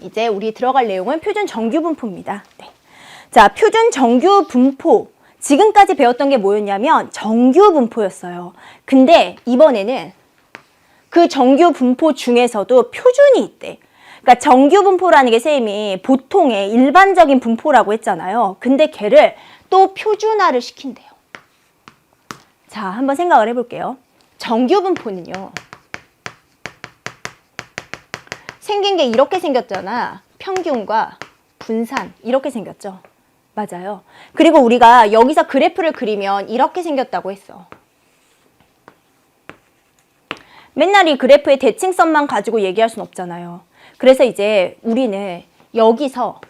이제 우리 들어갈 내용은 표준 정규 분포입니다. 네. 자, 표준 정규 분포. 지금까지 배웠던 게 뭐였냐면 정규 분포였어요. 근데 이번에는 그 정규 분포 중에서도 표준이 있대. 그러니까 정규 분포라는 게 쌤이 보통의 일반적인 분포라고 했잖아요. 근데 걔를 또 표준화를 시킨대요. 자, 한번 생각을 해볼게요. 정규 분포는요. 생긴 게 이렇게 생겼잖아. 평균과 분산 이렇게 생겼죠. 맞아요. 그리고 우리가 여기서 그래프를 그리면 이렇게 생겼다고 했어. 맨날 이 그래프의 대칭선만 가지고 얘기할 순 없잖아요. 그래서 이제 우리는 여기서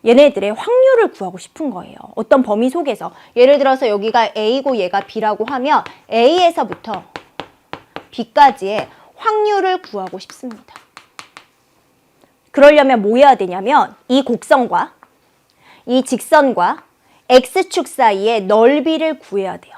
얘네들의 확률을 구하고 싶은 거예요. 어떤 범위 속에서. 예를 들어서 여기가 A고 얘가 B라고 하면 A에서부터 B까지의 확률을 구하고 싶습니다. 그러려면 뭐 해야 되냐면 이 곡선과 이 직선과 X축 사이의 넓이를 구해야 돼요.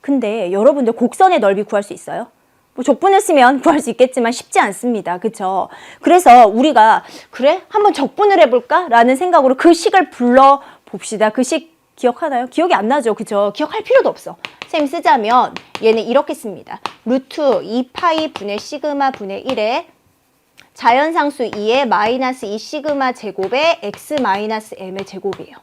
근데 여러분들 곡선의 넓이 구할 수 있어요? 뭐 적분을 쓰면 구할 수 있겠지만 쉽지 않습니다. 그쵸? 그래서 우리가 그래? 한번 적분을 해볼까? 라는 생각으로 그 식을 불러봅시다. 그 식 기억하나요? 기억이 안 나죠? 그쵸? 기억할 필요도 없어. 쌤 쓰자면 얘는 이렇게 씁니다. 루트 2파이 분의 시그마 분의 1에 자연상수 2의 마이너스 2 시그마 제곱의 x 마이너스 m의 제곱이에요.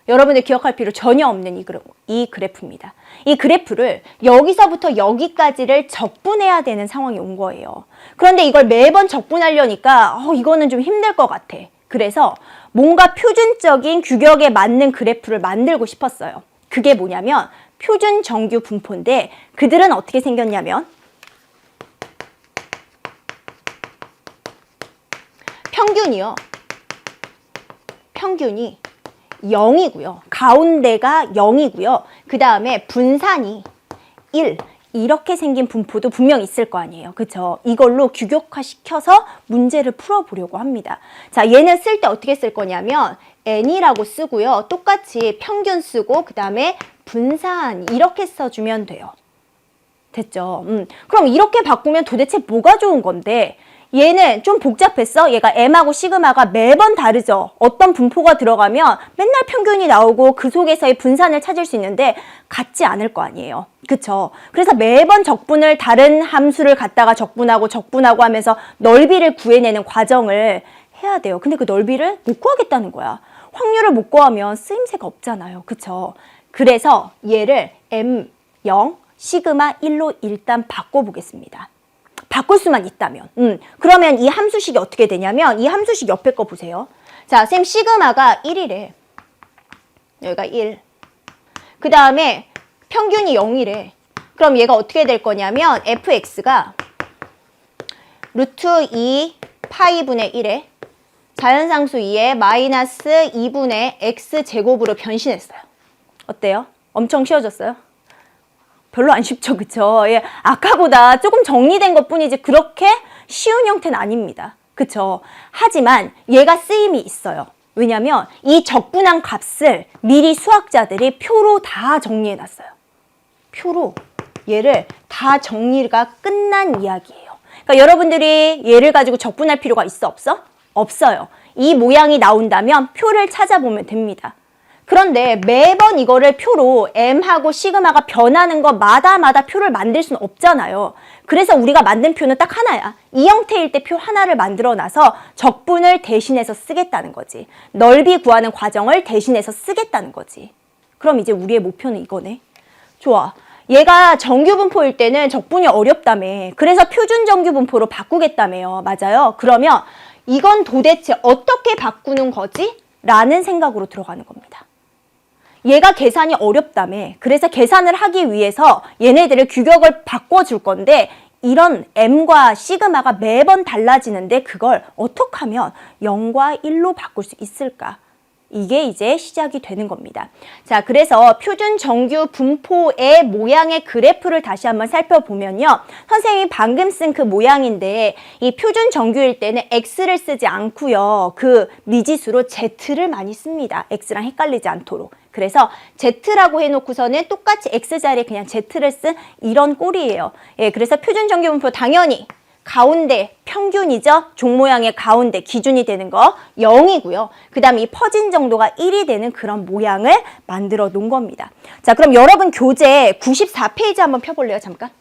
여러분들 기억할 필요 전혀 없는 이 그래프입니다. 이 그래프를 여기서부터 여기까지를 적분해야 되는 상황이 온 거예요. 그런데 이걸 매번 적분하려니까 이거는 좀 힘들 것 같아. 그래서 뭔가 표준적인 규격에 맞는 그래프를 만들고 싶었어요. 그게 뭐냐면 표준 정규 분포인데 그들은 어떻게 생겼냐면 평균이 0이고요. 가운데가 0이고요. 그 다음에 분산이 1. 이렇게 생긴 분포도 분명 있을 거 아니에요. 그쵸? 이걸로 규격화시켜서 문제를 풀어보려고 합니다. 자, 얘는 쓸 때 어떻게 쓸 거냐면 n이라고 쓰고요. 똑같이 평균 쓰고 그 다음에 분산 이렇게 써주면 돼요. 됐죠? 그럼 이렇게 바꾸면 도대체 뭐가 좋은 건데 얘는 좀 복잡했어? 얘가 m하고 시그마가 매번 다르죠? 어떤 분포가 들어가면 맨날 평균이 나오고 그 속에서의 분산을 찾을 수 있는데 같지 않을 거 아니에요. 그쵸? 그래서 매번 적분을 다른 함수를 갖다가 적분하고 하면서 넓이를 구해내는 과정을 해야 돼요. 근데 그 넓이를 못 구하겠다는 거야. 확률을 못 구하면 쓰임새가 없잖아요. 그쵸? 그래서 얘를 m0 시그마 1로 일단 바꿔보겠습니다. 바꿀 수만 있다면. 그러면 이 함수식이 어떻게 되냐면 이 함수식 옆에 거 보세요. 자, 쌤 시그마가 1이래. 여기가 1. 그 다음에 평균이 0이래. 그럼 얘가 어떻게 될 거냐면 fx가 루트 2 파이 분의 1에 자연상수 2에 마이너스 2분의 x 제곱으로 변신했어요. 어때요? 엄청 쉬워졌어요? 별로 안 쉽죠, 그쵸? 예, 아까보다 조금 정리된 것 뿐이지 그렇게 쉬운 형태는 아닙니다. 그쵸? 하지만 얘가 쓰임이 있어요. 왜냐면 이 적분한 값을 미리 수학자들이 표로 다 정리해놨어요. 표로 얘를 다 정리가 끝난 이야기예요. 그러니까 여러분들이 얘를 가지고 적분할 필요가 있어, 없어? 없어요. 이 모양이 나온다면 표를 찾아보면 됩니다. 그런데 매번 이거를 표로 m하고 시그마가 변하는 것마다 표를 만들 수는 없잖아요. 그래서 우리가 만든 표는 딱 하나야. 이 형태일 때 표 하나를 만들어 놔서 적분을 대신해서 쓰겠다는 거지. 넓이 구하는 과정을 대신해서 쓰겠다는 거지. 그럼 이제 우리의 목표는 이거네. 좋아. 얘가 정규분포일 때는 적분이 어렵다며. 그래서 표준 정규분포로 바꾸겠다며요. 맞아요? 그러면 이건 도대체 어떻게 바꾸는 거지? 라는 생각으로 들어가는 겁니다. 얘가 계산이 어렵다며. 그래서 계산을 하기 위해서 얘네들을 규격을 바꿔줄 건데 이런 m과 시그마가 매번 달라지는데 그걸 어떻게 하면 0과 1로 바꿀 수 있을까? 이게 이제 시작이 되는 겁니다. 자, 그래서 표준 정규 분포의 모양의 그래프를 다시 한번 살펴보면요. 선생님이 방금 쓴 그 모양인데 이 표준 정규일 때는 x를 쓰지 않고요. 그 미지수로 z를 많이 씁니다. x랑 헷갈리지 않도록. 그래서 z라고 해놓고서는 똑같이 x 자리에 그냥 z를 쓴 이런 꼴이에요. 예, 그래서 표준 정규 분포 당연히 가운데 평균이죠. 종 모양의 가운데 기준이 되는 거 0이고요. 그 다음에 이 퍼진 정도가 1이 되는 그런 모양을 만들어 놓은 겁니다. 자, 그럼 여러분 교재 94페이지 한번 펴볼래요? 잠깐.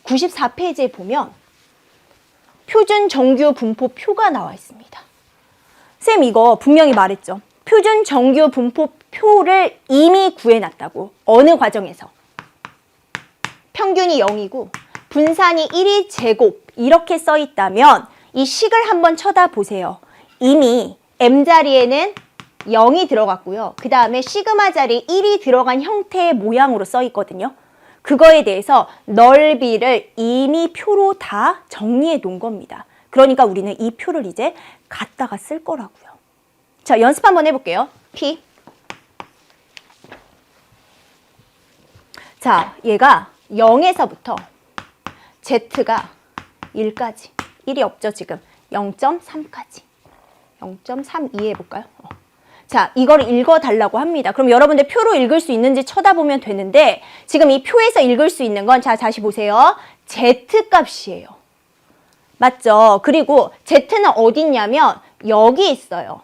94페이지에 보면 표준 정규 분포 표가 나와 있습니다. 쌤 이거 분명히 말했죠. 표준 정규 분포 표를 이미 구해놨다고. 어느 과정에서? 평균이 0이고 분산이 1이 제곱 이렇게 써 있다면 이 식을 한번 쳐다보세요. 이미 M자리에는 0이 들어갔고요. 그 다음에 시그마 자리에 1이 들어간 형태의 모양으로 써 있거든요. 그거에 대해서 넓이를 이미 표로 다 정리해 놓은 겁니다. 그러니까 우리는 이 표를 이제 갖다가 쓸 거라고요. 자, 연습 한번 해볼게요. P. 자, 얘가 0에서부터 Z가 1까지. 1이 없죠, 지금. 0.3까지. 0.3 이해해볼까요? 자, 이걸 읽어달라고 합니다. 그럼 여러분들 표로 읽을 수 있는지 쳐다보면 되는데 지금 이 표에서 읽을 수 있는 건 자, 다시 보세요. Z값이에요. 맞죠? 그리고 Z는 어디 있냐면 여기 있어요.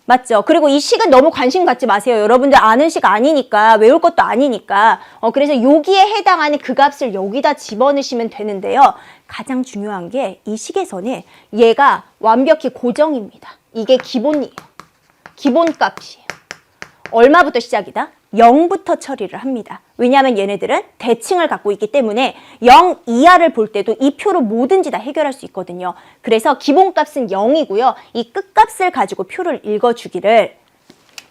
맞죠? 그리고 이 식은 너무 관심 갖지 마세요. 여러분들 아는 식 아니니까, 외울 것도 아니니까. 그래서 여기에 해당하는 그 값을 여기다 집어넣으시면 되는데요. 가장 중요한 게 이 식에서는 얘가 완벽히 고정입니다. 이게 기본이에요. 기본값이에요. 얼마부터 시작이다? 0부터 처리를 합니다. 왜냐하면 얘네들은 대칭을 갖고 있기 때문에 0 이하를 볼 때도 이 표로 뭐든지 다 해결할 수 있거든요. 그래서 기본값은 0이고요. 이 끝값을 가지고 표를 읽어주기를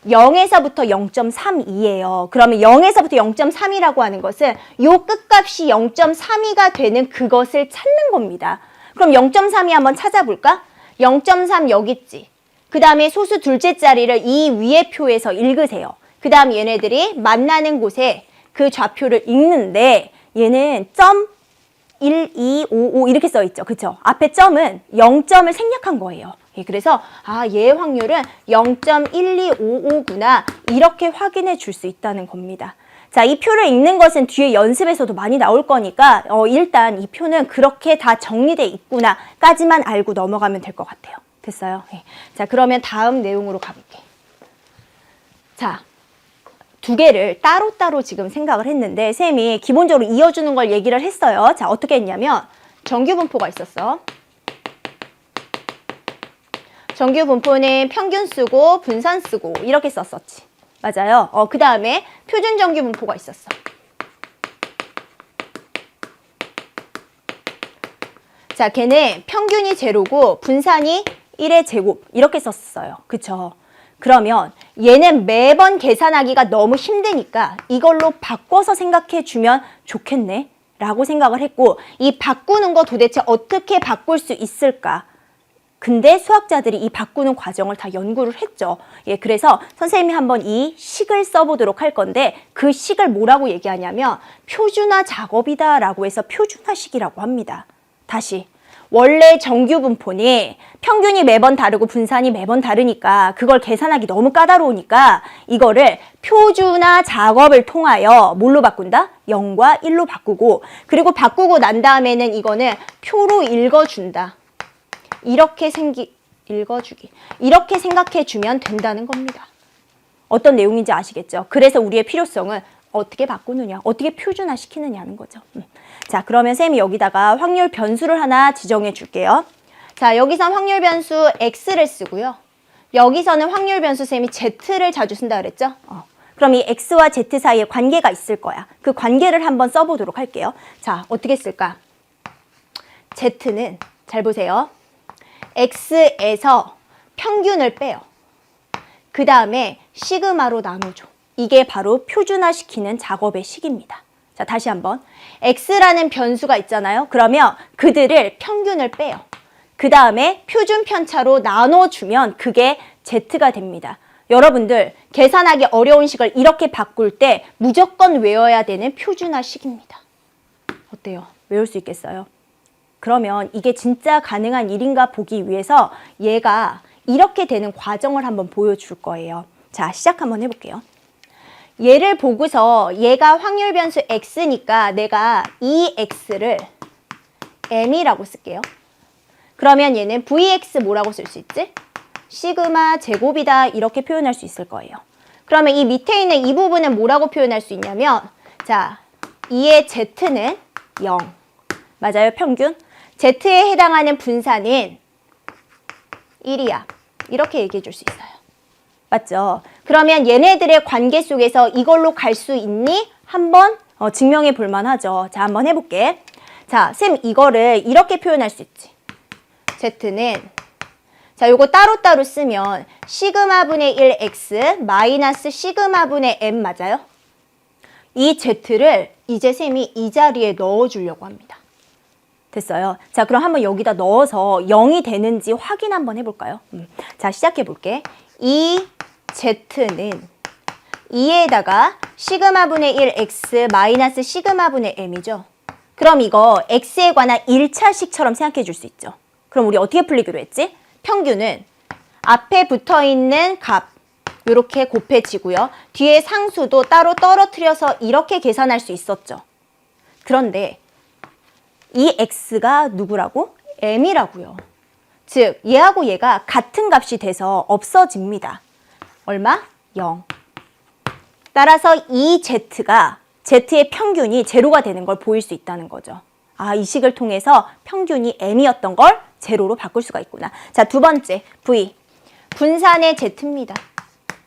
0에서부터 0.32예요. 그러면 0에서부터 0.3이라고 하는 것은 이 끝값이 0.32가 되는 그것을 찾는 겁니다. 그럼 0.32 한번 찾아볼까? 0.3 여기 있지. 그 다음에 소수 둘째 자리를 이 위의 표에서 읽으세요. 그 다음 얘네들이 만나는 곳에 그 좌표를 읽는데 얘는 0.1255 이렇게 써 있죠. 그쵸? 앞에 점은 0점을 생략한 거예요. 그래서 얘의 확률은 0.1255구나 이렇게 확인해 줄 수 있다는 겁니다. 자, 이 표를 읽는 것은 뒤에 연습에서도 많이 나올 거니까 일단 이 표는 그렇게 다 정리돼 있구나 까지만 알고 넘어가면 될 것 같아요. 됐어요? 자, 그러면 다음 내용으로 가볼게. 자, 두 개를 따로따로 지금 생각을 했는데 쌤이 기본적으로 이어주는 걸 얘기를 했어요. 자, 어떻게 했냐면 정규분포가 있었어. 정규분포는 평균 쓰고 분산 쓰고 이렇게 썼었지. 맞아요. 그 다음에 표준 정규분포가 있었어. 자, 걔는 평균이 제로고 분산이 1의 제곱 이렇게 썼어요. 그쵸? 그러면 얘는 매번 계산하기가 너무 힘드니까 이걸로 바꿔서 생각해 주면 좋겠네 라고 생각을 했고 이 바꾸는 거 도대체 어떻게 바꿀 수 있을까? 근데 수학자들이 이 바꾸는 과정을 다 연구를 했죠. 그래서 선생님이 한번 이 식을 써보도록 할 건데 그 식을 뭐라고 얘기하냐면 표준화 작업이다 라고 해서 표준화식이라고 합니다. 다시. 원래 정규분포는 평균이 매번 다르고 분산이 매번 다르니까 그걸 계산하기 너무 까다로우니까 이거를 표준화 작업을 통하여 뭘로 바꾼다? 0과 1로 바꾸고 그리고 바꾸고 난 다음에는 이거는 표로 읽어준다. 이렇게 읽어주기. 이렇게 생각해 주면 된다는 겁니다. 어떤 내용인지 아시겠죠? 그래서 우리의 필요성은 어떻게 바꾸느냐, 어떻게 표준화 시키느냐는 거죠. 자, 그러면 쌤이 여기다가 확률 변수를 하나 지정해 줄게요. 자, 여기선 확률 변수 x를 쓰고요. 여기서는 확률 변수 쌤이 z를 자주 쓴다 그랬죠? 그럼 이 x와 z 사이에 관계가 있을 거야. 그 관계를 한번 써보도록 할게요. 자, 어떻게 쓸까? z는 잘 보세요. x에서 평균을 빼요. 그 다음에 시그마로 나눠줘. 이게 바로 표준화시키는 작업의 식입니다. 자, 다시 한번. x라는 변수가 있잖아요. 그러면 그들을 평균을 빼요. 그 다음에 표준 편차로 나눠주면 그게 z가 됩니다. 여러분들 계산하기 어려운 식을 이렇게 바꿀 때 무조건 외워야 되는 표준화식입니다. 어때요? 외울 수 있겠어요? 그러면 이게 진짜 가능한 일인가 보기 위해서 얘가 이렇게 되는 과정을 한번 보여줄 거예요. 자, 시작 한번 해볼게요. 얘를 보고서 얘가 확률 변수 x니까 내가 이 x를 m이라고 쓸게요. 그러면 얘는 vx 뭐라고 쓸 수 있지? 시그마 제곱이다 이렇게 표현할 수 있을 거예요. 그러면 이 밑에 있는 이 부분은 뭐라고 표현할 수 있냐면 자, 2의 z는 0. 맞아요, 평균. z에 해당하는 분산은 1이야. 이렇게 얘기해 줄 수 있어요. 맞죠? 그러면 얘네들의 관계 속에서 이걸로 갈 수 있니? 한번 증명해 볼 만하죠. 자, 한번 해볼게. 자, 쌤 이거를 이렇게 표현할 수 있지. z는 자, 요거 따로따로 쓰면 시그마분의 1x 마이너스 시그마분의 m 맞아요? 이 z를 이제 쌤이 이 자리에 넣어주려고 합니다. 됐어요. 자, 그럼 한번 여기다 넣어서 0이 되는지 확인 한번 해볼까요? 자, 시작해볼게. 이 z는 2에다가 시그마분의 1x 마이너스 시그마분의 m이죠. 그럼 이거 x에 관한 1차식처럼 생각해 줄 수 있죠. 그럼 우리 어떻게 풀리기로 했지? 평균은 앞에 붙어있는 값 이렇게 곱해지고요. 뒤에 상수도 따로 떨어뜨려서 이렇게 계산할 수 있었죠. 그런데 이 x가 누구라고? m이라고요. 즉 얘하고 얘가 같은 값이 돼서 없어집니다. 얼마? 0. 따라서 이 z가 z의 평균이 제로가 되는 걸 보일 수 있다는 거죠. 아, 이 식을 통해서 평균이 m이었던 걸 제로로 바꿀 수가 있구나. 자, 두 번째 v. 분산의 z입니다.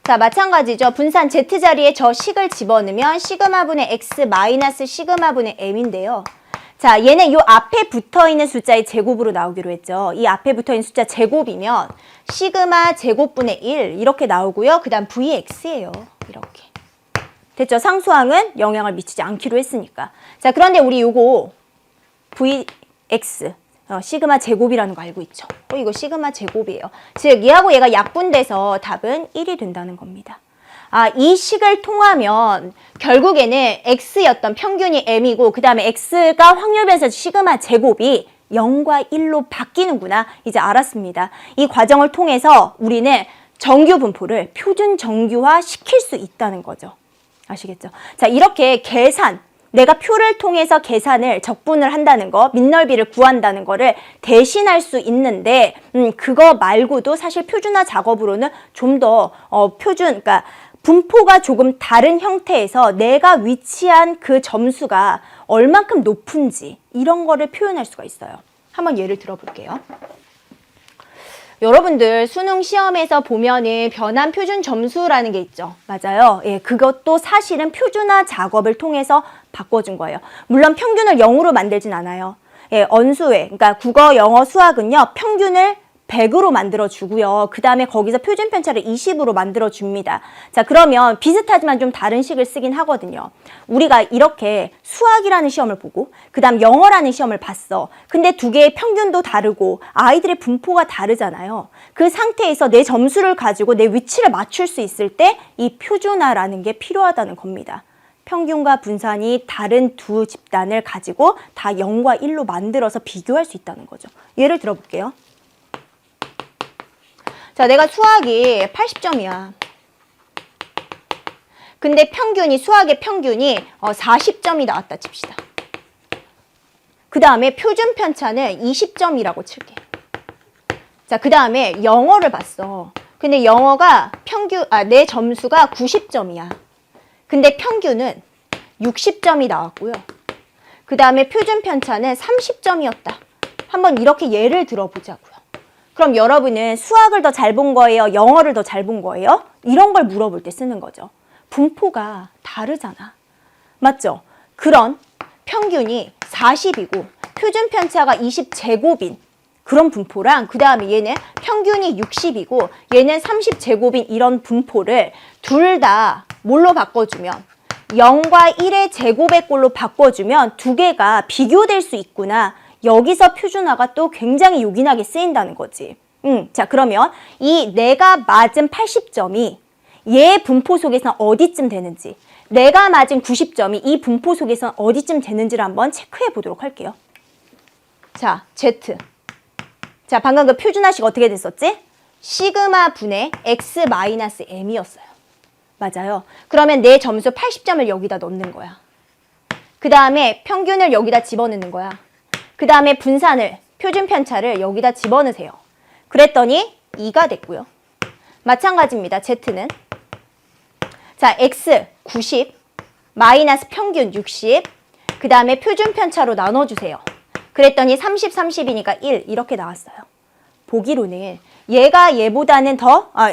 자, 마찬가지죠. 분산 z자리에 저 식을 집어넣으면 시그마분의 x 마이너스 시그마분의 m인데요. 자, 얘는 요 앞에 붙어있는 숫자의 제곱으로 나오기로 했죠. 이 앞에 붙어있는 숫자 제곱이면 시그마 제곱분의 1 이렇게 나오고요. 그 다음 vx예요. 이렇게. 됐죠? 상수항은 영향을 미치지 않기로 했으니까. 자, 그런데 우리 요거 vx 시그마 제곱이라는 거 알고 있죠? 이거 시그마 제곱이에요. 즉 얘하고 얘가 약분돼서 답은 1이 된다는 겁니다. 아, 이 식을 통하면 결국에는 x였던 평균이 m이고 그 다음에 x가 확률 변수 시그마 제곱이 0과 1로 바뀌는구나. 이제 알았습니다. 이 과정을 통해서 우리는 정규 분포를 표준 정규화 시킬 수 있다는 거죠. 아시겠죠? 자, 이렇게 계산, 내가 표를 통해서 계산을 적분을 한다는 거, 민넓이를 구한다는 거를 대신할 수 있는데 그거 말고도 사실 표준화 작업으로는 좀 더 그러니까 분포가 조금 다른 형태에서 내가 위치한 그 점수가 얼만큼 높은지 이런 거를 표현할 수가 있어요. 한번 예를 들어볼게요. 여러분들 수능 시험에서 보면은 변환 표준 점수라는 게 있죠. 맞아요. 예, 그것도 사실은 표준화 작업을 통해서 바꿔준 거예요. 물론 평균을 0으로 만들진 않아요. 예, 언수회, 그러니까 국어, 영어, 수학은요, 평균을 100으로 만들어주고요. 그 다음에 거기서 표준 편차를 20으로 만들어줍니다. 자, 그러면 비슷하지만 좀 다른 식을 쓰긴 하거든요. 우리가 이렇게 수학이라는 시험을 보고 그 다음 영어라는 시험을 봤어. 근데 두 개의 평균도 다르고 아이들의 분포가 다르잖아요. 그 상태에서 내 점수를 가지고 내 위치를 맞출 수 있을 때 이 표준화라는 게 필요하다는 겁니다. 평균과 분산이 다른 두 집단을 가지고 다 0과 1로 만들어서 비교할 수 있다는 거죠. 예를 들어볼게요. 자, 내가 수학이 80점이야. 근데 수학의 평균이 40점이 나왔다 칩시다. 그 다음에 표준 편차는 20점이라고 칠게. 자, 그 다음에 영어를 봤어. 근데 영어가 내 점수가 90점이야. 근데 평균은 60점이 나왔고요. 그 다음에 표준 편차는 30점이었다. 한번 이렇게 예를 들어보자고요. 그럼 여러분은 수학을 더 잘 본 거예요? 영어를 더 잘 본 거예요? 이런 걸 물어볼 때 쓰는 거죠. 분포가 다르잖아. 맞죠? 그런 평균이 40이고 표준 편차가 20제곱인 그런 분포랑 그 다음에 얘는 평균이 60이고 얘는 30제곱인 이런 분포를 둘 다 뭘로 바꿔주면 0과 1의 제곱의 꼴로 바꿔주면 두 개가 비교될 수 있구나. 여기서 표준화가 또 굉장히 요긴하게 쓰인다는 거지. 자, 그러면 이 내가 맞은 80점이 얘 분포 속에서는 어디쯤 되는지, 내가 맞은 90점이 이 분포 속에서는 어디쯤 되는지를 한번 체크해 보도록 할게요. 자, Z. 자, 방금 그 표준화식 어떻게 됐었지? 시그마 분의 X 마이너스 M이었어요. 맞아요. 그러면 내 점수 80점을 여기다 넣는 거야. 그 다음에 평균을 여기다 집어넣는 거야. 그 다음에 분산을, 표준 편차를 여기다 집어넣으세요. 그랬더니 2가 됐고요. 마찬가지입니다. Z는. 자, X 90, 마이너스 평균 60, 그 다음에 표준 편차로 나눠주세요. 그랬더니 30, 30이니까 1 이렇게 나왔어요. 보기로는 얘가 얘보다는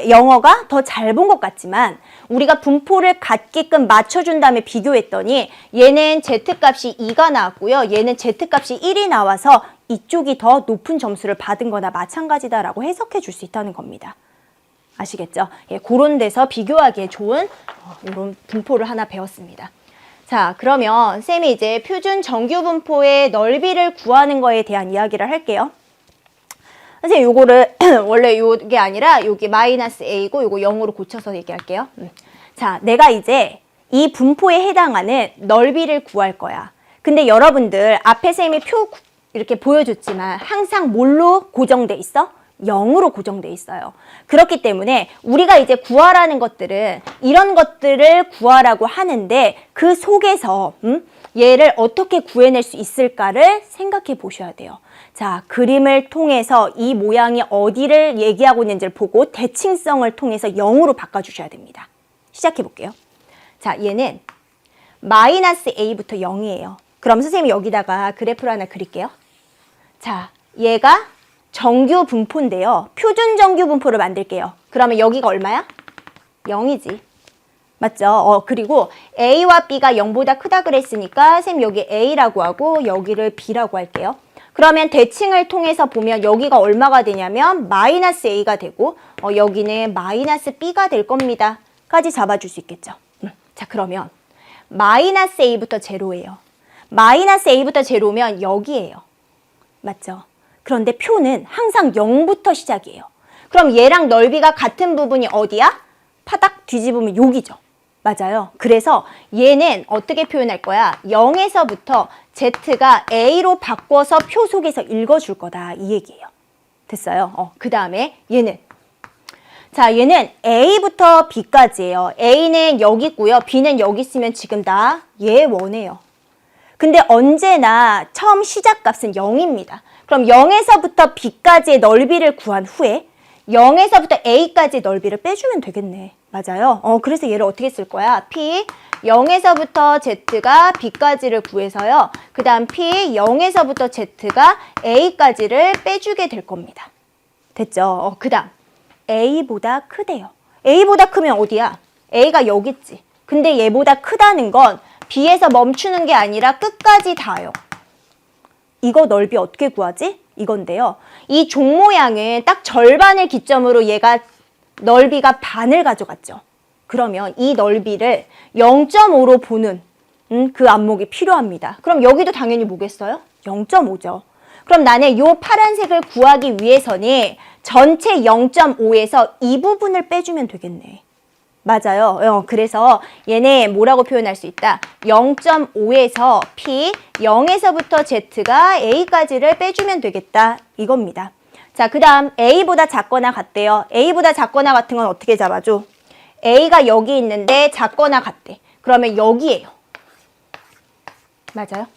영어가 더 잘 본 것 같지만 우리가 분포를 같게끔 맞춰준 다음에 비교했더니 얘는 Z값이 2가 나왔고요. 얘는 Z값이 1이 나와서 이쪽이 더 높은 점수를 받은 거나 마찬가지다라고 해석해 줄 수 있다는 겁니다. 아시겠죠? 예, 그런 데서 비교하기에 좋은 이런 분포를 하나 배웠습니다. 자, 그러면 쌤이 이제 표준 정규 분포의 넓이를 구하는 거에 대한 이야기를 할게요. 선생님 요거를 원래 요게 아니라 요게 마이너스 A고 요거 0으로 고쳐서 얘기할게요. 자, 내가 이제 이 분포에 해당하는 넓이를 구할 거야. 근데 여러분들 앞에 쌤이 표 이렇게 보여줬지만 항상 뭘로 고정돼 있어? 0으로 고정돼 있어요. 그렇기 때문에 우리가 이제 구하라는 것들은 이런 것들을 구하라고 하는데 그 속에서 얘를 어떻게 구해낼 수 있을까를 생각해 보셔야 돼요. 자, 그림을 통해서 이 모양이 어디를 얘기하고 있는지를 보고 대칭성을 통해서 0으로 바꿔주셔야 됩니다. 시작해 볼게요. 자, 얘는 마이너스 A부터 0이에요. 그럼 선생님이 여기다가 그래프를 하나 그릴게요. 자, 얘가 정규 분포인데요. 표준 정규 분포를 만들게요. 그러면 여기가 얼마야? 0이지. 맞죠? 그리고 A와 B가 0보다 크다 그랬으니까 쌤 여기 A라고 하고 여기를 B라고 할게요. 그러면 대칭을 통해서 보면 여기가 얼마가 되냐면 마이너스 A가 되고 여기는 마이너스 B가 될 겁니다. 까지 잡아줄 수 있겠죠. 자, 그러면 마이너스 A부터 제로예요. 마이너스 A부터 제로면 여기예요. 맞죠? 그런데 표는 항상 0부터 시작이에요. 그럼 얘랑 넓이가 같은 부분이 어디야? 파닥 뒤집으면 여기죠. 맞아요. 그래서 얘는 어떻게 표현할 거야? 0에서부터 Z가 A로 바꿔서 표 속에서 읽어줄 거다. 이 얘기예요. 됐어요? 그 다음에 얘는 자, 얘는 A부터 B까지예요. A는 여기 있고요. B는 여기 있으면 지금 다 얘 원해요. 근데 언제나 처음 시작값은 0입니다. 그럼 0에서부터 B까지의 넓이를 구한 후에 0에서부터 A까지의 넓이를 빼주면 되겠네. 맞아요. 그래서 얘를 어떻게 쓸 거야? P 0에서부터 Z가 B까지를 구해서요. 그 다음 P 0에서부터 Z가 A까지를 빼주게 될 겁니다. 됐죠? 그 다음 A보다 크대요. A보다 크면 어디야? A가 여기 있지. 근데 얘보다 크다는 건 B에서 멈추는 게 아니라 끝까지 닿아요. 이거 넓이 어떻게 구하지? 이건데요. 이 종 모양은 딱 절반을 기점으로 얘가 넓이가 반을 가져갔죠. 그러면 이 넓이를 0.5로 보는 그 안목이 필요합니다. 그럼 여기도 당연히 뭐겠어요? 0.5죠. 그럼 나는 이 파란색을 구하기 위해서는 전체 0.5에서 이 부분을 빼주면 되겠네. 맞아요. 그래서 얘네 뭐라고 표현할 수 있다? 0.5에서 P, 0에서부터 Z가 A까지를 빼주면 되겠다. 이겁니다. 자, 그 다음 A보다 작거나 같대요. A보다 작거나 같은 건 어떻게 잡아줘? A가 여기 있는데 작거나 같대. 그러면 여기예요. 맞아요?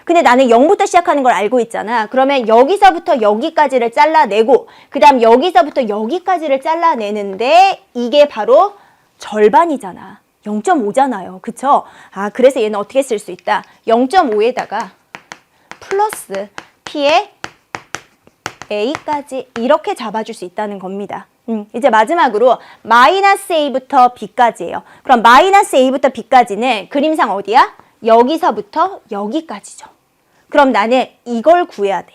근데 나는 0부터 시작하는 걸 알고 있잖아. 그러면 여기서부터 여기까지를 잘라내고 그 다음 여기서부터 여기까지를 잘라내는데 이게 바로 절반이잖아. 0.5잖아요. 그쵸? 그래서 얘는 어떻게 쓸 수 있다? 0.5에다가 플러스 P에 A까지 이렇게 잡아줄 수 있다는 겁니다. 이제 마지막으로 마이너스 A부터 B까지예요. 그럼 마이너스 A부터 B까지는 그림상 어디야? 여기서부터 여기까지죠. 그럼 나는 이걸 구해야 돼.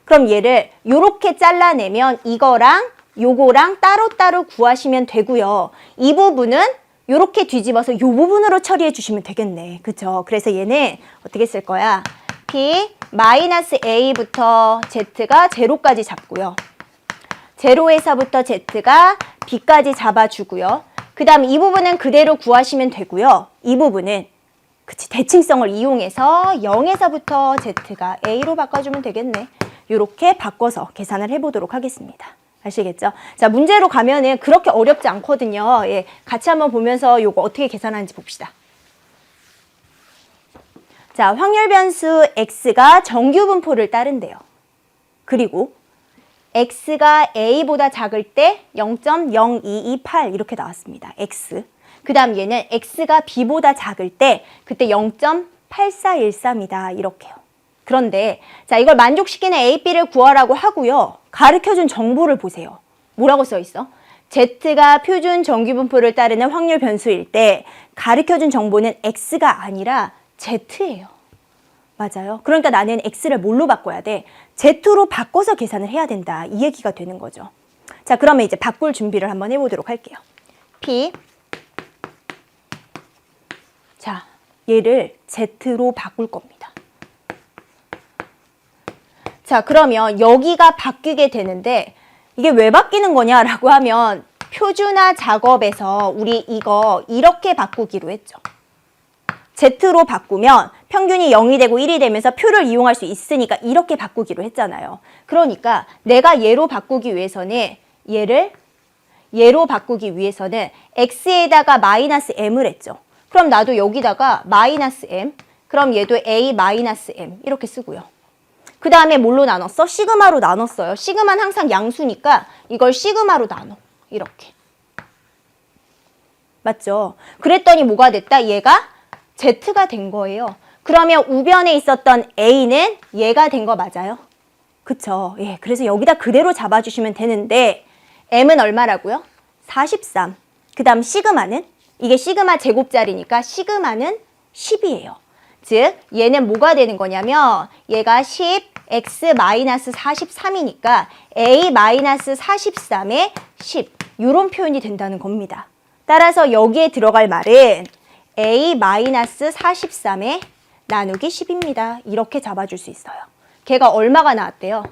그럼 얘를 요렇게 잘라내면 이거랑 요거랑 따로따로 구하시면 되고요. 이 부분은 요렇게 뒤집어서 요 부분으로 처리해 주시면 되겠네. 그쵸? 그래서 얘는 어떻게 쓸 거야? P 마이너스 A부터 Z가 제로까지 잡고요. 제로에서부터 Z가 B까지 잡아주고요. 그 다음 이 부분은 그대로 구하시면 되고요. 이 부분은 그치, 대칭성을 이용해서 0에서부터 Z가 A로 바꿔주면 되겠네. 이렇게 바꿔서 계산을 해보도록 하겠습니다. 아시겠죠? 자, 문제로 가면은 그렇게 어렵지 않거든요. 예, 같이 한번 보면서 이거 어떻게 계산하는지 봅시다. 자, 확률 변수 x가 정규 분포를 따른대요. 그리고 x가 a보다 작을 때 0.0228 이렇게 나왔습니다. x. 그 다음 얘는 x가 b보다 작을 때 그때 0.8413이다. 이렇게요. 그런데 자, 이걸 만족시키는 a, b를 구하라고 하고요. 가르쳐준 정보를 보세요. 뭐라고 써 있어? z가 표준 정규 분포를 따르는 확률 변수일 때 가르쳐준 정보는 x가 아니라 z예요. 맞아요. 그러니까 나는 x를 뭘로 바꿔야 돼? z로 바꿔서 계산을 해야 된다. 이 얘기가 되는 거죠. 자, 그러면 이제 바꿀 준비를 한번 해보도록 할게요. p. 자, 얘를 z로 바꿀 겁니다. 자, 그러면 여기가 바뀌게 되는데 이게 왜 바뀌는 거냐라고 하면 표준화 작업에서 우리 이거 이렇게 바꾸기로 했죠. z로 바꾸면 평균이 0이 되고 1이 되면서 표를 이용할 수 있으니까 이렇게 바꾸기로 했잖아요. 그러니까 내가 얘로 바꾸기 위해서는 얘로 바꾸기 위해서는 x에다가 마이너스 m을 했죠. 그럼 나도 여기다가 마이너스 m, 그럼 얘도 a 마이너스 m 이렇게 쓰고요. 그 다음에 뭘로 나눴어? 시그마로 나눴어요. 시그마는 항상 양수니까 이걸 시그마로 나눠. 이렇게. 맞죠? 그랬더니 뭐가 됐다? 얘가 z가 된 거예요. 그러면 우변에 있었던 a는 얘가 된 거 맞아요? 그쵸? 예, 그래서 여기다 그대로 잡아주시면 되는데 m은 얼마라고요? 43. 그 다음 시그마는? 이게 시그마 제곱자리니까 시그마는 10이에요. 즉 얘는 뭐가 되는 거냐면 얘가 10 x-43이니까 a-43에 10 이런 표현이 된다는 겁니다. 따라서 여기에 들어갈 말은 a-43에 나누기 10입니다. 이렇게 잡아줄 수 있어요. 걔가 얼마가 나왔대요?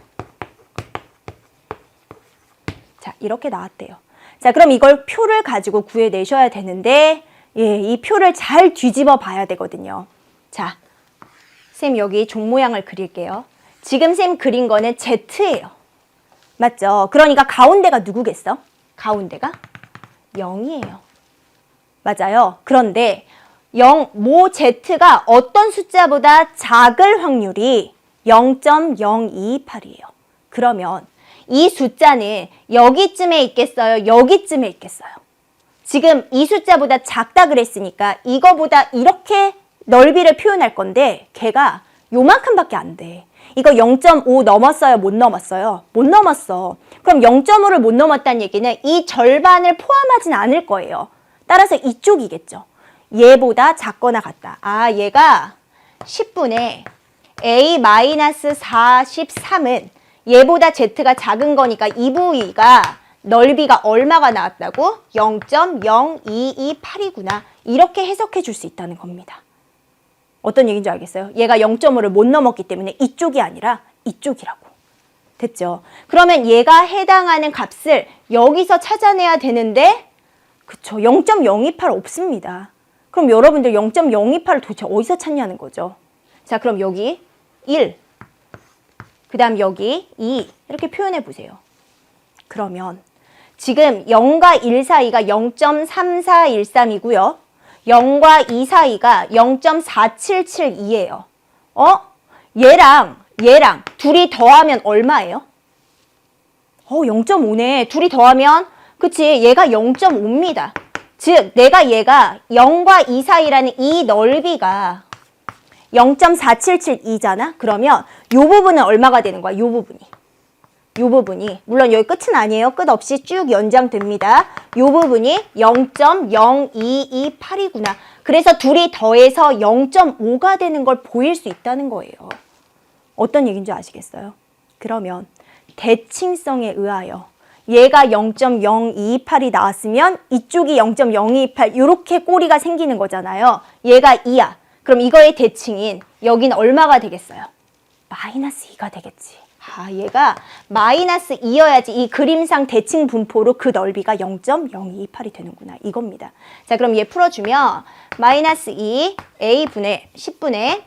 자, 이렇게 나왔대요. 자, 그럼 이걸 표를 가지고 구해내셔야 되는데 예, 이 표를 잘 뒤집어 봐야 되거든요. 자, 쌤 여기 종 모양을 그릴게요. 지금 쌤 그린 거는 z예요. 맞죠? 그러니까 가운데가 누구겠어? 가운데가 0이에요. 맞아요. 그런데 모 z가 어떤 숫자보다 작을 확률이 0.0228이에요. 그러면 이 숫자는 여기쯤에 있겠어요? 여기쯤에 있겠어요? 지금 이 숫자보다 작다 그랬으니까 이거보다 이렇게 넓이를 표현할 건데 걔가 요만큼밖에 안 돼. 이거 0.5 넘었어요? 못 넘었어요? 못 넘었어. 그럼 0.5를 못 넘었다는 얘기는 이 절반을 포함하진 않을 거예요. 따라서 이쪽이겠죠. 얘보다 작거나 같다. 아, 얘가 10분의 a-43은 얘보다 z가 작은 거니까 이 부위가 넓이가 얼마가 나왔다고? 0.0228이구나. 이렇게 해석해 줄 수 있다는 겁니다. 어떤 얘기인지 알겠어요? 얘가 0.5를 못 넘었기 때문에 이쪽이 아니라 이쪽이라고. 됐죠? 그러면 얘가 해당하는 값을 여기서 찾아내야 되는데 그쵸? 0.028 없습니다. 그럼 여러분들 0.028을 도대체 어디서 찾냐는 거죠. 자, 그럼 여기 1, 그 다음 여기 2 이렇게 표현해 보세요. 그러면 지금 0과 1 사이가 0.3413이고요. 0과 2 사이가 0.4772예요. 얘랑 둘이 더하면 얼마예요? 0.5네. 둘이 더하면 그치, 얘가 0.5입니다. 즉 내가 얘가 0과 2 사이라는 이 넓이가 0.4772잖아. 그러면 이 부분은 얼마가 되는 거야? 이 부분이 물론 여기 끝은 아니에요. 끝 없이 쭉 연장됩니다. 이 부분이 0.0228이구나. 그래서 둘이 더해서 0.5가 되는 걸 보일 수 있다는 거예요. 어떤 얘기인지 아시겠어요? 그러면 대칭성에 의하여 얘가 0.028이 나왔으면 이쪽이 0.028 이렇게 꼬리가 생기는 거잖아요. 얘가 2야. 그럼 이거의 대칭인 여기는 얼마가 되겠어요? 마이너스 2가 되겠지. 얘가 마이너스 2여야지 이 그림상 대칭 분포로 그 넓이가 0.028이 되는구나. 이겁니다. 자, 그럼 얘 풀어주면 마이너스 2 a분의 10분의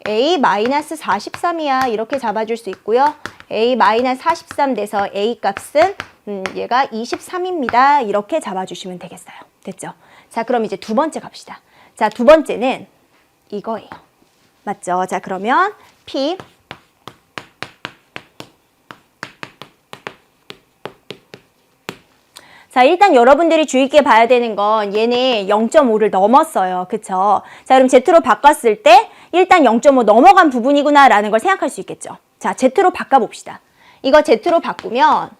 a 마이너스 43이야. 이렇게 잡아줄 수 있고요. a 마이너스 43 돼서 a 값은 얘가 23입니다. 이렇게 잡아주시면 되겠어요. 됐죠? 자, 그럼 이제 두 번째 갑시다. 자, 두 번째는 이거예요. 맞죠? 자, 그러면 P 자, 일단 여러분들이 주의 있게 봐야 되는 건 얘네 0.5를 넘었어요. 그쵸? 자, 그럼 Z로 바꿨을 때 일단 0.5 넘어간 부분이구나 라는 걸 생각할 수 있겠죠. 자, Z로 바꿔봅시다. 이거 Z로 바꾸면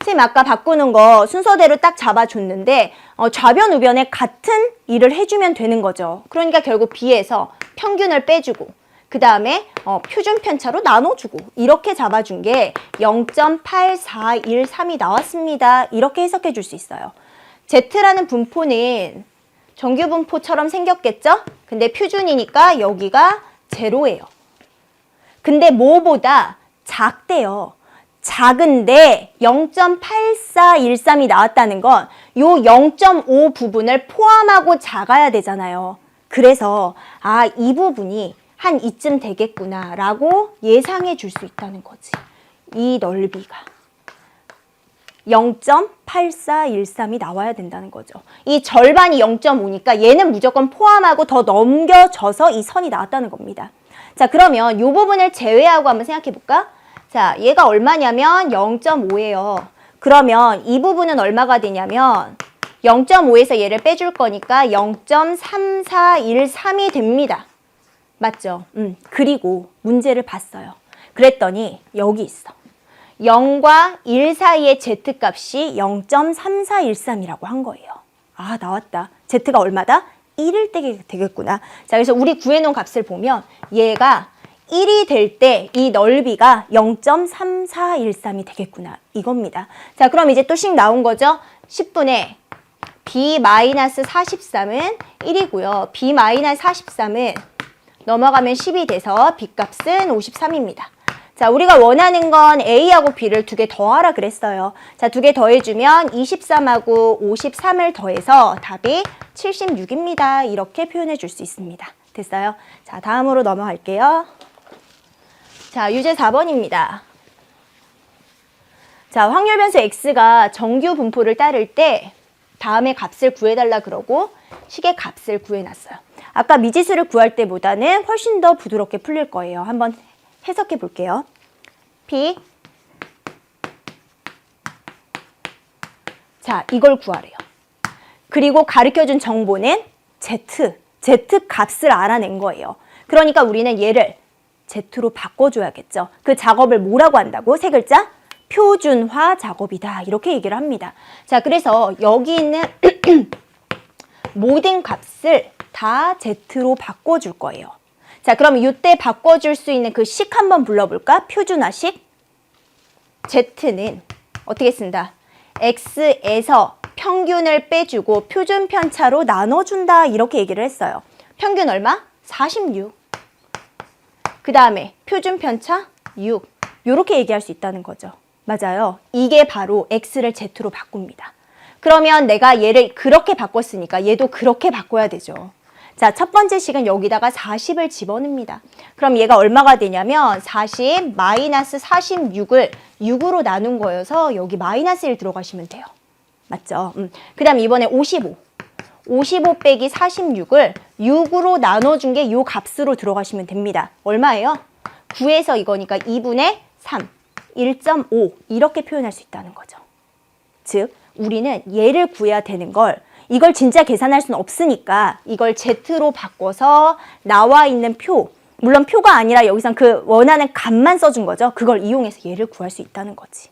선생님 아까 바꾸는 거 순서대로 딱 잡아줬는데 좌변 우변에 같은 일을 해주면 되는 거죠. 그러니까 결국 B에서 평균을 빼주고 그 다음에 표준 편차로 나눠주고 이렇게 잡아준 게 0.8413이 나왔습니다. 이렇게 해석해 줄 수 있어요. Z라는 분포는 정규 분포처럼 생겼겠죠? 근데 표준이니까 여기가 제로예요. 근데 뭐보다 작대요. 작은데 0.8413이 나왔다는 건 요 0.5 부분을 포함하고 작아야 되잖아요. 그래서 이 부분이 한 이쯤 되겠구나 라고 예상해 줄 수 있다는 거지. 이 넓이가 0.8413이 나와야 된다는 거죠. 이 절반이 0.5니까 얘는 무조건 포함하고 더 넘겨져서 이 선이 나왔다는 겁니다. 자, 그러면 이 부분을 제외하고 한번 생각해 볼까? 자, 얘가 얼마냐면 0.5예요. 그러면 이 부분은 얼마가 되냐면 0.5에서 얘를 빼줄 거니까 0.3413이 됩니다. 맞죠? 그리고 문제를 봤어요. 그랬더니 여기 있어. 0과 1 사이의 Z값이 0.3413이라고 한 거예요. 나왔다. Z가 얼마다? 1일 때 되겠구나. 자, 그래서 우리 구해놓은 값을 보면 얘가 1이 될 때 이 넓이가 0.3413이 되겠구나. 이겁니다. 자, 그럼 이제 또 씩 나온 거죠? 10분의 B-43은 1이고요. B-43은 넘어가면 10이 돼서 B값은 53입니다. 자, 우리가 원하는 건 A하고 B를 두 개 더하라 그랬어요. 자, 두 개 더해주면 23하고 53을 더해서 답이 76입니다. 이렇게 표현해 줄 수 있습니다. 됐어요? 자, 다음으로 넘어갈게요. 자, 유제 4번입니다. 자, 확률 변수 X가 정규 분포를 따를 때 다음에 값을 구해달라 그러고 식의 값을 구해놨어요. 아까 미지수를 구할 때보다는 훨씬 더 부드럽게 풀릴 거예요. 한번 해석해 볼게요. P 자, 이걸 구하래요. 그리고 가르쳐준 정보는 Z 값을 알아낸 거예요. 그러니까 우리는 얘를 Z로 바꿔줘야겠죠. 그 작업을 뭐라고 한다고? 세 글자? 표준화 작업이다. 이렇게 얘기를 합니다. 자, 그래서 여기 있는 모든 값을 다 Z로 바꿔줄 거예요. 자, 그럼 이때 바꿔줄 수 있는 그 식 한번 불러볼까? 표준화식. Z는 어떻게 쓴다? X에서 평균을 빼주고 표준 편차로 나눠준다. 이렇게 얘기를 했어요. 평균 얼마? 46. 그 다음에 표준 편차 6. 이렇게 얘기할 수 있다는 거죠. 맞아요. 이게 바로 X를 Z로 바꿉니다. 그러면 내가 얘를 그렇게 바꿨으니까 얘도 그렇게 바꿔야 되죠. 자, 첫 번째 식은 여기다가 40을 집어넣습니다. 그럼 얘가 얼마가 되냐면 40 마이너스 46을 6으로 나눈 거여서 여기 마이너스 1 들어가시면 돼요. 맞죠? 그 다음 이번에 55 빼기 46을 6으로 나눠준 게 이 값으로 들어가시면 됩니다. 얼마예요? 9에서 이거니까 2분의 3 1.5 이렇게 표현할 수 있다는 거죠. 즉 우리는 얘를 구해야 되는 걸 이걸 진짜 계산할 수는 없으니까 이걸 Z로 바꿔서 나와 있는 표, 물론 표가 아니라 여기선 그 원하는 값만 써준 거죠. 그걸 이용해서 얘를 구할 수 있다는 거지.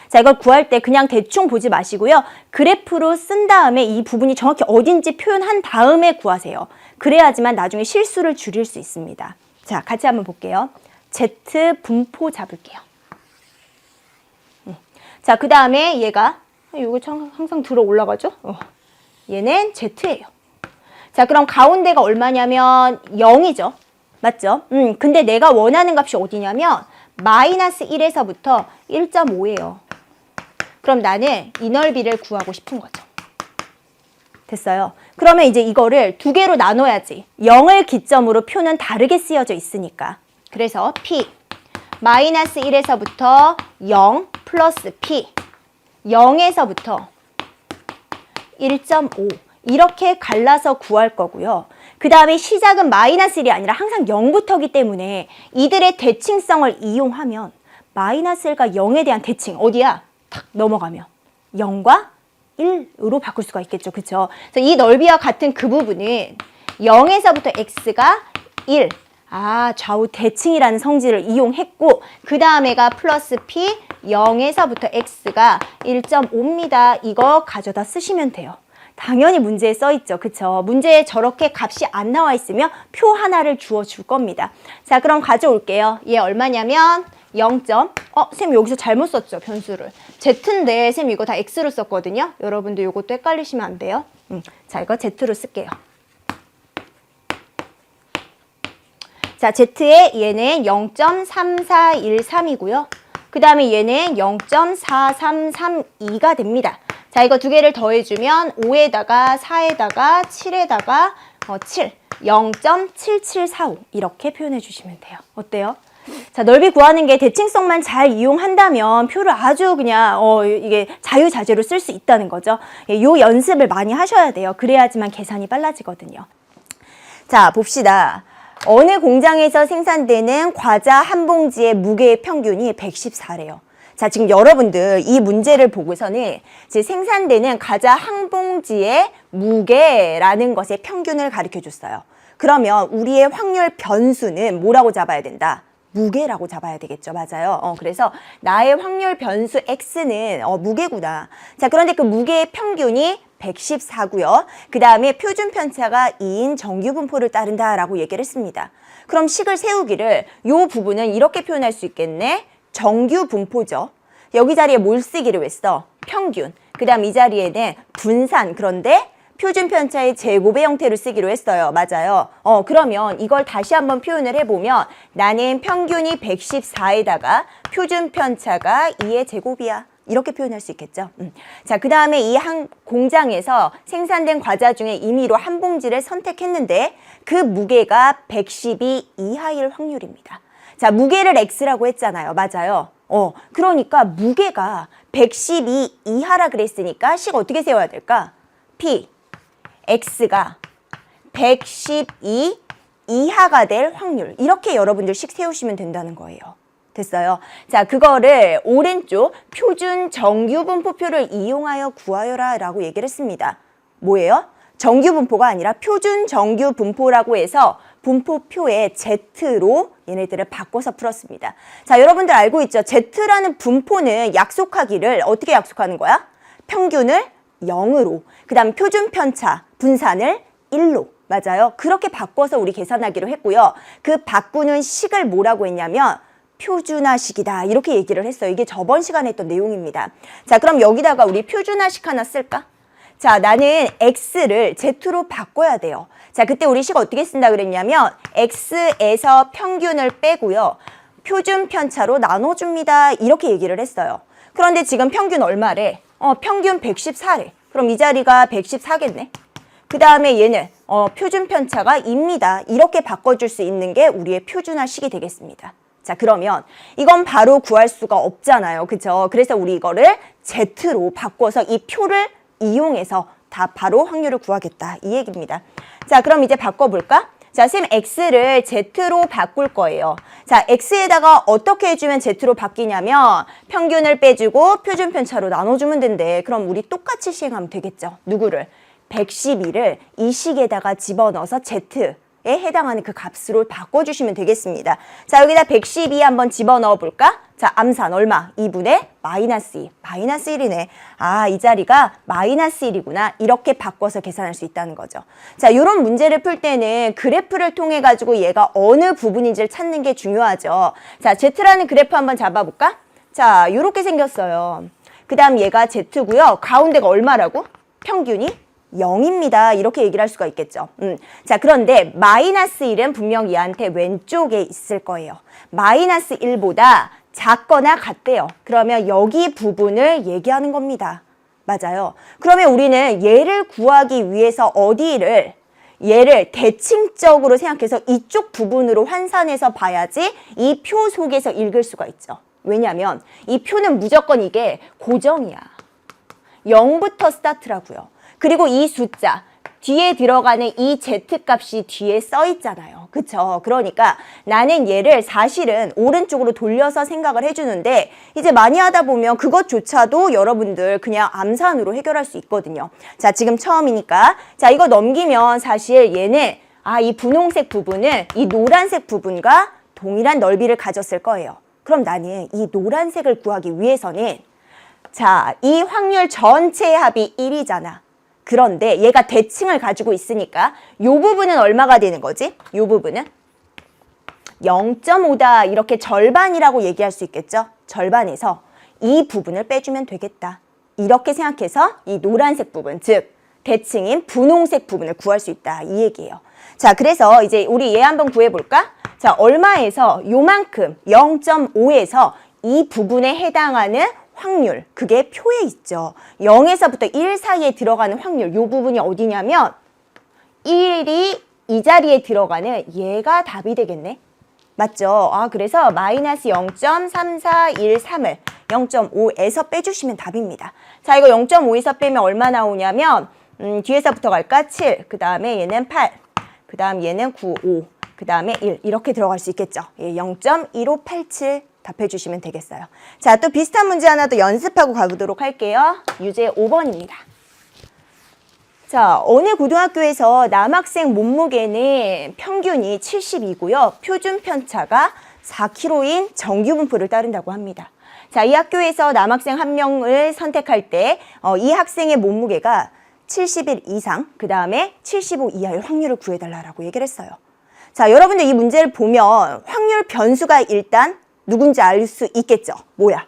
자, 이걸 구할 때 그냥 대충 보지 마시고요. 그래프로 쓴 다음에 이 부분이 정확히 어딘지 표현한 다음에 구하세요. 그래야지만 나중에 실수를 줄일 수 있습니다. 자, 같이 한번 볼게요. Z 분포 잡을게요. 자, 그 다음에 얘가 이거 항상 들어 올라가죠? 얘는 Z예요. 자, 그럼 가운데가 얼마냐면 0이죠. 맞죠? 근데 내가 원하는 값이 어디냐면 마이너스 1에서부터 1.5예요. 그럼 나는 이 넓이를 구하고 싶은 거죠. 됐어요. 그러면 이제 이거를 두 개로 나눠야지. 0을 기점으로 표는 다르게 쓰여져 있으니까. 그래서 P 마이너스 1에서부터 0 플러스 P 0에서부터 1.5 이렇게 갈라서 구할 거고요. 그 다음에 시작은 마이너스 1이 아니라 항상 0부터기 때문에 이들의 대칭성을 이용하면 마이너스 1과 0에 대한 대칭 어디야? 탁 넘어가면 0과 1으로 바꿀 수가 있겠죠. 그쵸? 그래서 이 넓이와 같은 그 부분은 0에서부터 x가 1. 좌우 대칭이라는 성질을 이용했고 그 다음에가 플러스 p 0에서부터 x가 1.5입니다. 이거 가져다 쓰시면 돼요. 당연히 문제에 써있죠. 그쵸? 문제에 저렇게 값이 안 나와 있으면 표 하나를 주어줄 겁니다. 자, 그럼 가져올게요. 얘 얼마냐면 0. 쌤 여기서 잘못 썼죠, 변수를. z인데 쌤 이거 다 x로 썼거든요. 여러분도 이것도 헷갈리시면 안 돼요. 자, 이거 z로 쓸게요. 자, z에 얘는 0.3413이고요. 그 다음에 얘는 0.4332가 됩니다. 자, 이거 두 개를 더해주면 5에다가 4에다가 7에다가 7, 0.7745 이렇게 표현해 주시면 돼요. 어때요? 자, 넓이 구하는 게 대칭성만 잘 이용한다면 표를 아주 그냥 이게 자유자재로 쓸 수 있다는 거죠. 요 연습을 많이 하셔야 돼요. 그래야지만 계산이 빨라지거든요. 자, 봅시다. 어느 공장에서 생산되는 과자 한 봉지의 무게의 평균이 114래요. 자, 지금 여러분들 이 문제를 보고서는 이제 생산되는 과자 한 봉지의 무게라는 것의 평균을 가르쳐 줬어요. 그러면 우리의 확률 변수는 뭐라고 잡아야 된다? 무게라고 잡아야 되겠죠. 맞아요. 그래서 나의 확률 변수 x는 무게구나. 자, 그런데 그 무게의 평균이 114고요. 그 다음에 표준 편차가 2인 정규 분포를 따른다라고 얘기를 했습니다. 그럼 식을 세우기를 요 부분은 이렇게 표현할 수 있겠네. 정규 분포죠. 여기 자리에 뭘 쓰기를 왜 써? 평균. 그 다음 이 자리에는 분산. 그런데 표준 편차의 제곱의 형태로 쓰기로 했어요. 맞아요. 그러면 이걸 다시 한번 표현을 해보면 나는 평균이 114에다가 표준 편차가 2의 제곱이야. 이렇게 표현할 수 있겠죠. 자, 그 다음에 이 한 공장에서 생산된 과자 중에 임의로 한 봉지를 선택했는데 그 무게가 112 이하일 확률입니다. 자, 무게를 x라고 했잖아요. 맞아요. 그러니까 무게가 112 이하라 그랬으니까 식 어떻게 세워야 될까? p x가 112 이하가 될 확률. 이렇게 여러분들 식 세우시면 된다는 거예요. 됐어요. 자, 그거를 오른쪽 표준 정규 분포표를 이용하여 구하여라 라고 얘기를 했습니다. 뭐예요? 정규 분포가 아니라 표준 정규 분포라고 해서 분포표에 Z로 얘네들을 바꿔서 풀었습니다. 자, 여러분들 알고 있죠? Z라는 분포는 약속하기를 어떻게 약속하는 거야? 평균을 0으로, 그 다음 표준 편차, 분산을 1로. 맞아요. 그렇게 바꿔서 우리 계산하기로 했고요. 그 바꾸는 식을 뭐라고 했냐면 표준화식이다. 이렇게 얘기를 했어요. 이게 저번 시간에 했던 내용입니다. 자, 그럼 여기다가 우리 표준화식 하나 쓸까? 자, 나는 x를 z로 바꿔야 돼요. 자, 그때 우리 식 어떻게 쓴다 그랬냐면 x에서 평균을 빼고요. 표준 편차로 나눠줍니다. 이렇게 얘기를 했어요. 그런데 지금 평균 얼마래? 평균 114래. 그럼 이 자리가 114겠네. 그 다음에 얘는 표준 편차가 2입니다. 이렇게 바꿔줄 수 있는 게 우리의 표준화식이 되겠습니다. 자, 그러면 이건 바로 구할 수가 없잖아요. 그쵸? 그래서 우리 이거를 Z로 바꿔서 이 표를 이용해서 다 바로 확률을 구하겠다. 이 얘기입니다. 자, 그럼 이제 바꿔볼까? 자, 쌤 X를 Z로 바꿀 거예요. 자, X에다가 어떻게 해주면 Z로 바뀌냐면 평균을 빼주고 표준 편차로 나눠주면 된대. 그럼 우리 똑같이 시행하면 되겠죠. 누구를? 112를 이 식에다가 집어넣어서 Z에 해당하는 그 값으로 바꿔주시면 되겠습니다. 자, 여기다 112 한번 집어넣어 볼까? 자, 암산 얼마? 2분의 마이너스 2. 마이너스 1이네. 아, 이 자리가 마이너스 1이구나. 이렇게 바꿔서 계산할 수 있다는 거죠. 자, 이런 문제를 풀 때는 그래프를 통해 가지고 얘가 어느 부분인지를 찾는 게 중요하죠. 자, Z라는 그래프 한번 잡아볼까? 자, 이렇게 생겼어요. 그 다음 얘가 Z고요. 가운데가 얼마라고? 평균이 0입니다. 이렇게 얘기를 할 수가 있겠죠. 자, 그런데 마이너스 1은 분명 얘한테 왼쪽에 있을 거예요. 마이너스 1보다 작거나 같대요. 그러면 여기 부분을 얘기하는 겁니다. 맞아요. 그러면 우리는 얘를 구하기 위해서 얘를 대칭적으로 생각해서 이쪽 부분으로 환산해서 봐야지 이 표 속에서 읽을 수가 있죠. 왜냐하면 이 표는 무조건 이게 고정이야. 0부터 스타트라고요. 그리고 이 숫자 뒤에 들어가는 이 Z값이 뒤에 써 있잖아요. 그쵸? 그러니까 나는 얘를 사실은 오른쪽으로 돌려서 생각을 해주는데 이제 많이 하다 보면 그것조차도 여러분들 그냥 암산으로 해결할 수 있거든요. 자, 지금 처음이니까. 자, 이거 넘기면 사실 얘는 이 분홍색 부분은 이 노란색 부분과 동일한 넓이를 가졌을 거예요. 그럼 나는 이 노란색을 구하기 위해서는 자, 이 확률 전체의 합이 1이잖아. 그런데 얘가 대칭을 가지고 있으니까 이 부분은 얼마가 되는 거지? 이 부분은 0.5다 이렇게 절반이라고 얘기할 수 있겠죠? 절반에서 이 부분을 빼주면 되겠다. 이렇게 생각해서 이 노란색 부분, 즉 대칭인 분홍색 부분을 구할 수 있다. 이 얘기예요. 자, 그래서 이제 우리 얘 한번 구해볼까? 자, 얼마에서 요만큼 0.5에서 이 부분에 해당하는 확률, 그게 표에 있죠. 0에서부터 1 사이에 들어가는 확률, 이 부분이 어디냐면 1이 이 자리에 들어가는 얘가 답이 되겠네. 맞죠? 그래서 마이너스 0.3413을 0.5에서 빼주시면 답입니다. 자, 이거 0.5에서 빼면 얼마 나오냐면 뒤에서부터 갈까? 7, 그 다음에 얘는 8, 그 다음 얘는 9, 5, 그 다음에 1 이렇게 들어갈 수 있겠죠. 0.1587 답해 주시면 되겠어요. 자, 또 비슷한 문제 하나 더 연습하고 가보도록 할게요. 유제 5번입니다. 자, 어느 고등학교에서 남학생 몸무게는 평균이 72고요. 표준 편차가 4kg인 정규 분포를 따른다고 합니다. 자, 이 학교에서 남학생 한 명을 선택할 때 이 학생의 몸무게가 71 이상, 그 다음에 75 이하의 확률을 구해달라고 얘기를 했어요. 자, 여러분들 이 문제를 보면 확률 변수가 일단 누군지 알 수 있겠죠? 뭐야?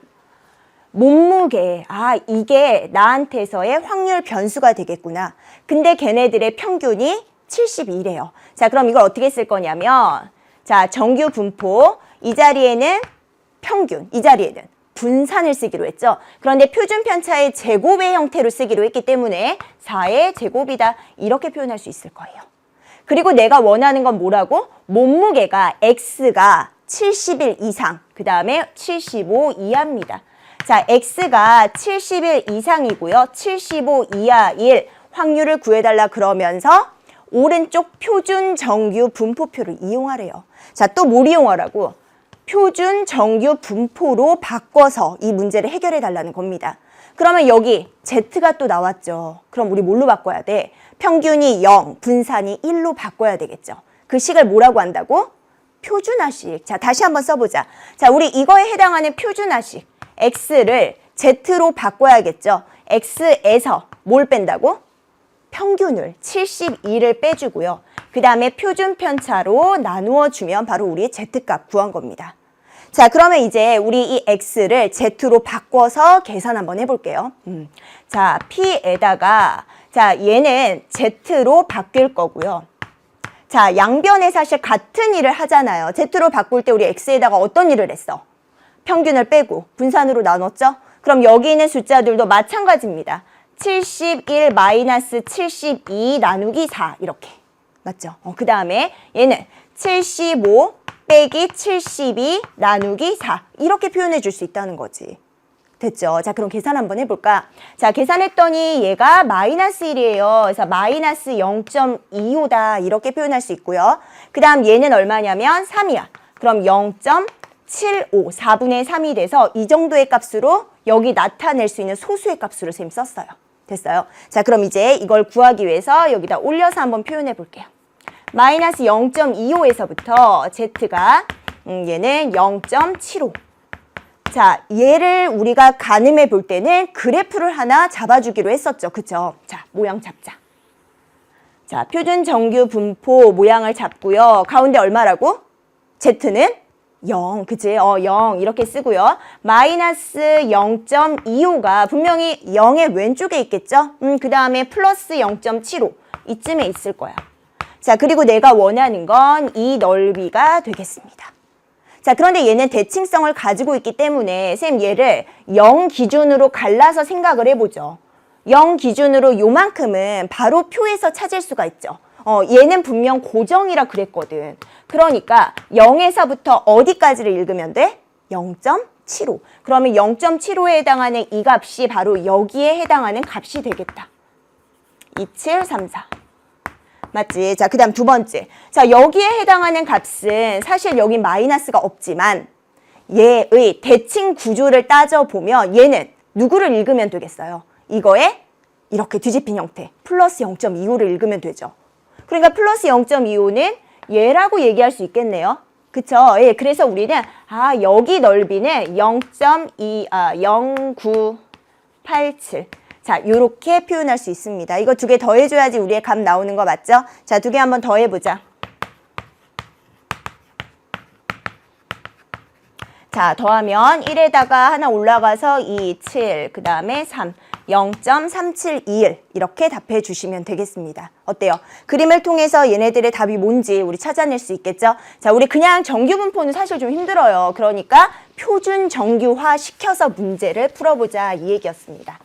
몸무게. 이게 나한테서의 확률 변수가 되겠구나. 근데 걔네들의 평균이 72래요. 자, 그럼 이걸 어떻게 쓸 거냐면 자, 정규 분포 이 자리에는 평균, 이 자리에는 분산을 쓰기로 했죠. 그런데 표준 편차의 제곱의 형태로 쓰기로 했기 때문에 4의 제곱이다. 이렇게 표현할 수 있을 거예요. 그리고 내가 원하는 건 뭐라고? 몸무게가 X가 71 이상, 그 다음에 75 이하입니다. 자, X가 71 이상이고요. 75 이하일 확률을 구해달라 그러면서 오른쪽 표준 정규 분포표를 이용하래요. 자, 또 뭘 이용하라고? 표준 정규 분포로 바꿔서 이 문제를 해결해 달라는 겁니다. 그러면 여기 Z가 또 나왔죠. 그럼 우리 뭘로 바꿔야 돼? 평균이 0, 분산이 1로 바꿔야 되겠죠. 그 식을 뭐라고 한다고? 표준화식. 자, 다시 한번 써보자. 자, 우리 이거에 해당하는 표준화식. X를 Z로 바꿔야겠죠. X에서 뭘 뺀다고? 평균을 72를 빼주고요. 그 다음에 표준 편차로 나누어 주면 바로 우리의 Z값 구한 겁니다. 자, 그러면 이제 우리 이 X를 Z로 바꿔서 계산 한번 해볼게요. 자, P에다가 자, 얘는 Z로 바뀔 거고요. 자, 양변에 사실 같은 일을 하잖아요. Z로 바꿀 때 우리 X에다가 어떤 일을 했어? 평균을 빼고 분산으로 나눴죠? 그럼 여기 있는 숫자들도 마찬가지입니다. 71 마이너스 72 나누기 4 이렇게. 맞죠? 그 다음에 얘는 75 빼기 72 나누기 4 이렇게 표현해 줄 수 있다는 거지. 됐죠? 자, 그럼 계산 한번 해볼까? 자, 계산했더니 얘가 마이너스 1이에요. 그래서 마이너스 0.25다 이렇게 표현할 수 있고요. 그 다음 얘는 얼마냐면 3이야. 그럼 0.75, 4분의 3이 돼서 이 정도의 값으로 여기 나타낼 수 있는 소수의 값으로 선생님 썼어요. 됐어요? 자, 그럼 이제 이걸 구하기 위해서 여기다 올려서 한번 표현해 볼게요. 마이너스 0.25에서부터 Z가 얘는 0.75. 자, 얘를 우리가 가늠해 볼 때는 그래프를 하나 잡아주기로 했었죠. 그쵸? 자, 모양 잡자. 자, 표준 정규 분포 모양을 잡고요. 가운데 얼마라고? Z는 0, 그치? 0 이렇게 쓰고요. 마이너스 0.25가 분명히 0의 왼쪽에 있겠죠? 그 다음에 플러스 0.75 이쯤에 있을 거야. 자, 그리고 내가 원하는 건 이 넓이가 되겠습니다. 자, 그런데 얘는 대칭성을 가지고 있기 때문에 쌤 얘를 0 기준으로 갈라서 생각을 해보죠. 0 기준으로 요만큼은 바로 표에서 찾을 수가 있죠. 얘는 분명 고정이라 그랬거든. 그러니까 0에서부터 어디까지를 읽으면 돼? 0.75. 그러면 0.75에 해당하는 이 값이 바로 여기에 해당하는 값이 되겠다. 2734. 맞지? 자, 그 다음 두 번째. 자, 여기에 해당하는 값은 사실 여기 마이너스가 없지만 얘의 대칭 구조를 따져보면 얘는 누구를 읽으면 되겠어요? 이거에 이렇게 뒤집힌 형태 플러스 0.25를 읽으면 되죠. 그러니까 플러스 0.25는 얘라고 얘기할 수 있겠네요. 그쵸? 예, 그래서 우리는 여기 넓이는 0987. 자, 요렇게 표현할 수 있습니다. 이거 두 개 더해줘야지 우리의 값 나오는 거 맞죠? 자, 두 개 한번 더해보자. 자, 더하면 1에다가 하나 올라가서 2, 7, 그 다음에 3, 0.371 이렇게 답해 주시면 되겠습니다. 어때요? 그림을 통해서 얘네들의 답이 뭔지 우리 찾아낼 수 있겠죠? 자, 우리 그냥 정규 분포는 사실 좀 힘들어요. 그러니까 표준 정규화 시켜서 문제를 풀어보자 이 얘기였습니다.